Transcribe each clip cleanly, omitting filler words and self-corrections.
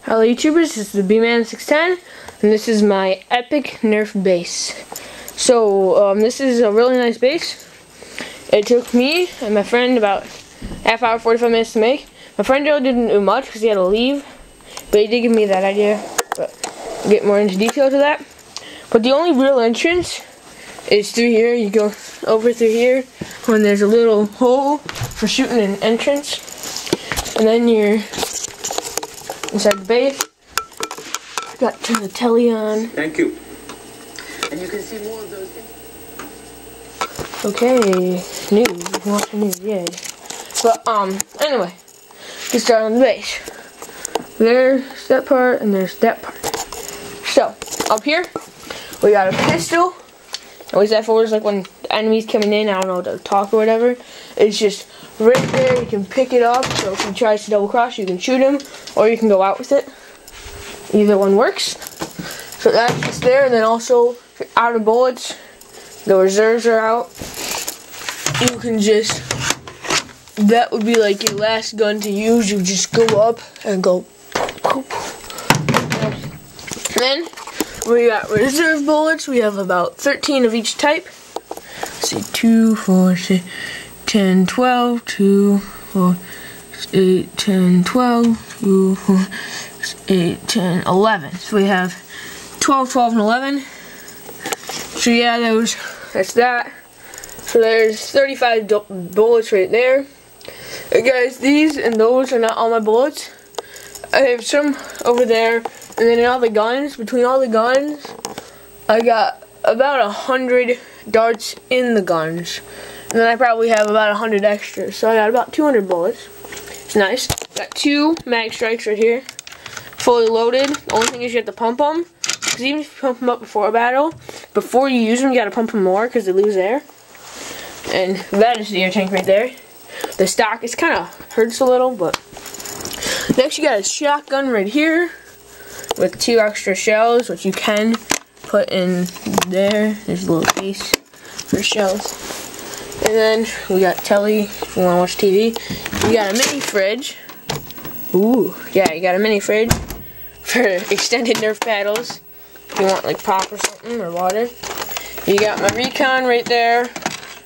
Hello YouTubers, this is the B-Man610 and this is my epic nerf base. So this is a really nice base. It took me and my friend about half hour, 45 minutes to make. My friend Joe didn't do much because he had to leave, but he did give me that idea. But I'll get more into detail to that. But the only real entrance is through here. You go over through here when there's a little hole for shooting an entrance. And then you're inside the base. Got to turn the telly on. Thank you. And you can see more of those. Okay, news. Watch the news, yay. But anyway, let's start on the base. There's that part and there's that part. So up here we got a pistol. Always that for is like when the enemy's coming in, I don't know, to talk or whatever. It's just right there, you can pick it up, so if he tries to double cross, you can shoot him, or you can go out with it. Either one works. So that's just there, and then also, if you're out of bullets, the reserves are out. You can just, that would be like your last gun to use. You just go up and go. And then, we got reserve bullets. We have about 13 of each type. Let's see, 2, 4, 6, 10, 12, 2, 4, 8, 10, 12, 2, 4, 8, 10, 11. So we have 12, 12, and 11. So yeah, that's that. So there's 35 bullets right there. Hey guys, these and those are not all my bullets. I have some over there, and then in all the guns, between all the guns, I got about 100 darts in the guns. And then I probably have about 100 extras, so I got about 200 bullets. It's nice. Got 2 mag strikes right here, fully loaded. The only thing is you have to pump them, because even if you pump them up before a battle, before you use them, you got to pump them more because they lose air. And that is the air tank right there. The stock is kind of hurts a little, but next you got a shotgun right here with 2 extra shells, which you can put in there. There's a little case for shells. And then we got telly if you want to watch TV. You got a mini fridge. Ooh, yeah, you got a mini fridge for extended Nerf battles. If you want like pop or something or water. You got my recon right there.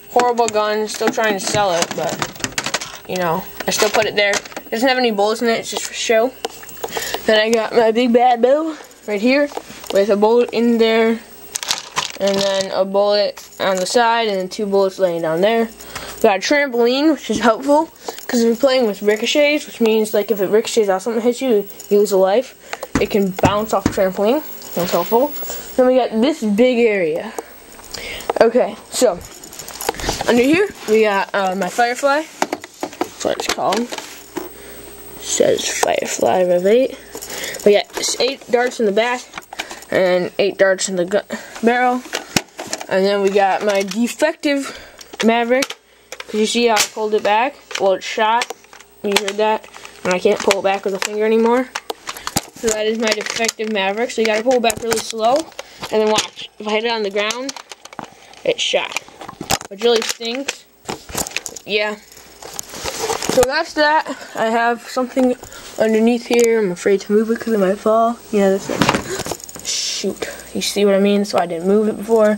Horrible gun. Still trying to sell it, but you know, I still put it there. It doesn't have any bullets in it. It's just for show. Then I got my big bad bill right here with a bullet in there. And then a bullet on the side, and then 2 bullets laying down there. Got a trampoline, which is helpful, because we're playing with ricochets, which means like if it ricochets off something hits you, you lose a life. It can bounce off the trampoline. That's helpful. Then we got this big area. Okay, so under here we got my Firefly. That's what it's called. It says Firefly Rev 8. We got 8 darts in the back and 8 darts in the barrel. And then we got my defective Maverick. Because you see how I pulled it back? Well, it's shot. You heard that? And I can't pull it back with a finger anymore. So that is my defective Maverick. So you gotta pull it back really slow. And then watch. If I hit it on the ground, it's shot. Which really stinks. But yeah. So that's that. I have something underneath here. I'm afraid to move it because it might fall. Yeah, that's it. Shoot. You see what I mean? So I didn't move it before.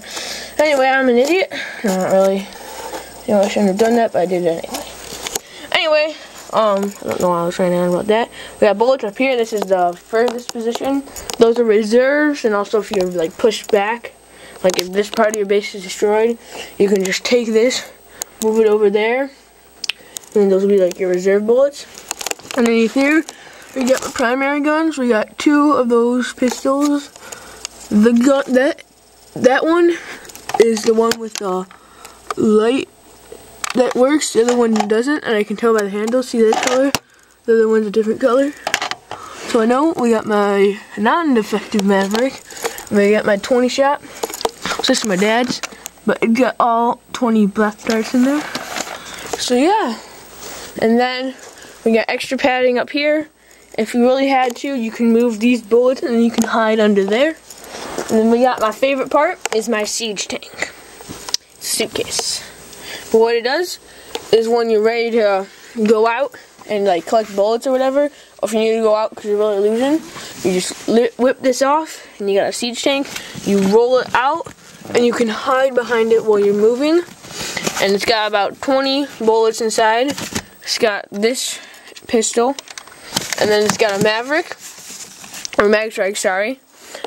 Anyway, I'm an idiot. Not really. You know, I shouldn't have done that, but I did it anyway. Anyway, I don't know why I was trying to add about that. We got bullets up here. This is the furthest position. Those are reserves, and also if you're like pushed back, like if this part of your base is destroyed, you can just take this, move it over there, and those will be like your reserve bullets. Underneath here, we got the primary guns. We got 2 of those pistols. The gun that one is the one with the light that works. The other one doesn't, and I can tell by the handle. See that color? The other one's a different color. So I know we got my non-defective Maverick. We got my 20 shot. So this is my dad's, but it got all 20 black darts in there. So yeah, and then we got extra padding up here. If you really had to, you can move these bullets and you can hide under there. And then we got my favorite part is my siege tank suitcase. But what it does is when you're ready to go out, and like collect bullets or whatever, or if you need to go out because you're really losing, you just whip this off, and you got a siege tank. You roll it out, and you can hide behind it while you're moving. And it's got about 20 bullets inside. It's got this pistol, and then it's got a Maverick, or Mag Strike, sorry.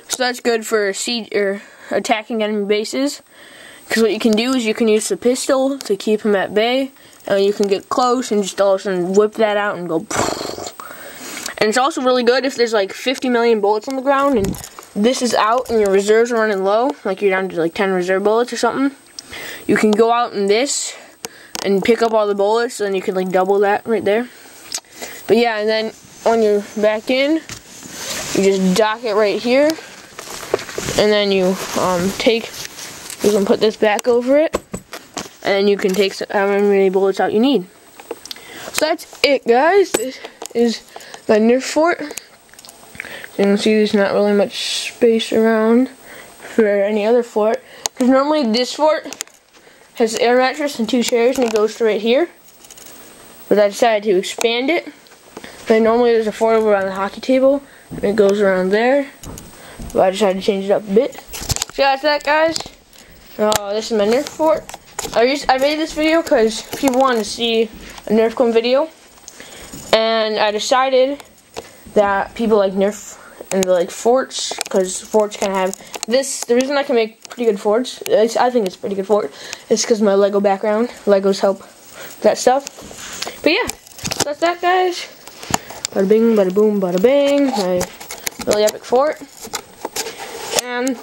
So that's good for siege or attacking enemy bases. Because what you can do is you can use the pistol to keep them at bay, and you can get close and just all of a sudden whip that out and go. And it's also really good if there's like 50 million bullets on the ground and this is out and your reserves are running low, like you're down to like 10 reserve bullets or something. You can go out in this and pick up all the bullets, and you can like double that right there. But yeah, and then when you're back in, you just dock it right here, and then you you can put this back over it, and then you can take however many bullets out you need. So that's it, guys. This is my Nerf fort. So you can see there's not really much space around for any other fort. Because normally this fort has an air mattress and 2 chairs, and it goes to right here. But I decided to expand it. But normally there's a fort over on the hockey table, and it goes around there. But I decided to change it up a bit. So that's that, guys. This is my Nerf fort. I made this video because people wanted to see a Nerf gun video, and I decided that people like Nerf and they like forts, because forts kind of have this. The reason I can make pretty good forts, I think it's a pretty good fort, is because of my Lego background. Legos help that stuff. But yeah, so that's that, guys. Bada bing, bada boom, bada bang. My really epic fort. And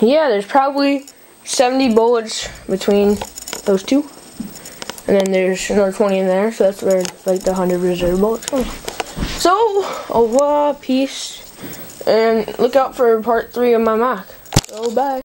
yeah, there's probably 70 bullets between those two, and then there's another 20 in there, so that's where like the 100 reserve bullets come. So, peace, and look out for part 3 of my mock. So, bye.